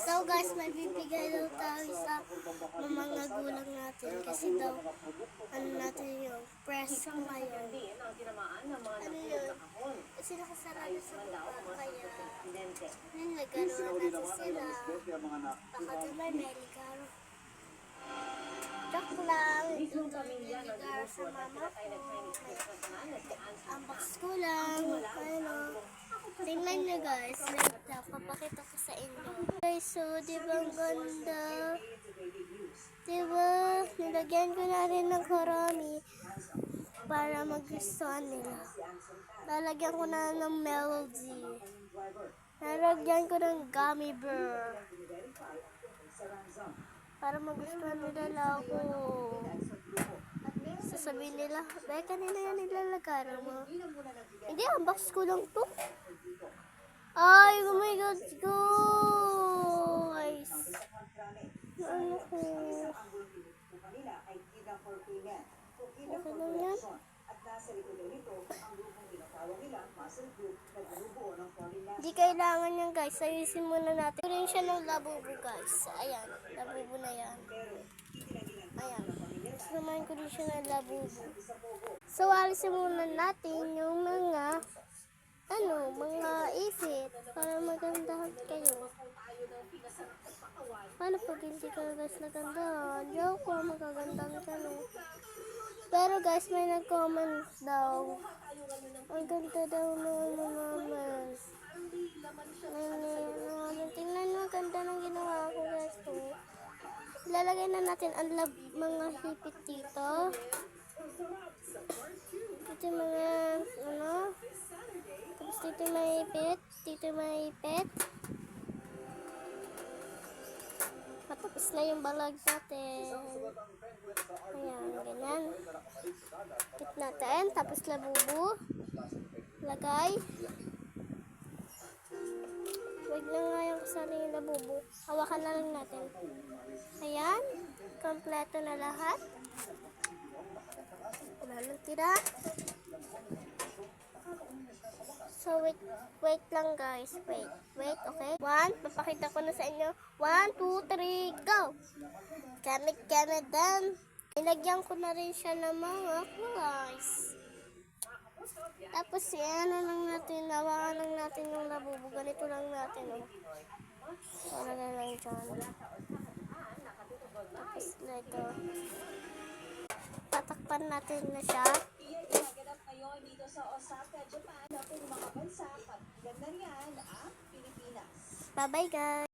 So guys, magbibigay daw tayo sa mga gulang natin kasi daw ano natin yung press ngayon. Ano yun? Kasi nakasarado sa baba kaya yun nagkaroon natin sila. Baka naman may ligaro. Joke lang, ito yung ligaro sa mama ko. Ang box ko lang, ano. Tingnan nyo guys, wait lang, papakita ko sa inyo. Guys, so di ba ang ganda? Di ba, nilagyan ko na rin ng karami para magustuhan nila. Lalagyan ko na ng melody. Nalagyan ko ng gummy bear. Para magustuhan nila ako. Sasabihin nila, "Bay, kanina yan nilalagaro mo." Hindi, unbox ko lang to. Ay, oh my God, guys. Ano ko? Okay lang yan. Hindi kailangan yan guys. Ayusin muna natin. Ito rin siya ng labubo guys. Ayan, labubo na yan. Ayan. Samahin ko rin siya ng labubo. So, alisin muna natin yung mga mga ipit para magandahan kayo. Paano pag hindi ka guys nagandahan? Joke ko, magagandahan ka no. Pero guys, may nag-comment daw. Ang ganda daw naman. Tingnan mo, ganda ng ginawa ko guys. Ilalagay na natin ang mga hipit dito. Ito mga, tapos dito maipit, dito maipit. Matapos na yung balag natin. Ayan, ganyan. Pit natin, tapos labubo. Lagay. Wag na nga yung kasali yung labubo. Hawakan na lang natin. Ayan, kompleto na lahat. Wala lang tira. So, wait lang guys. Wait, okay? Papakita ko na sa inyo. 1, 2, 3, go! Gamit dan. Ilagyan ko na rin siya ng mga guys. Tapos, ano lang natin, nawakan lang natin yung labubo. Ganito lang natin, oh. Para na lang dyan. Tapos, ito. Tatakpan natin na siya. Ginaganak ngayon dito sa Osaka, Japan, na mga bansa, pagkaganda riyan ang Pilipinas. Bye-bye guys!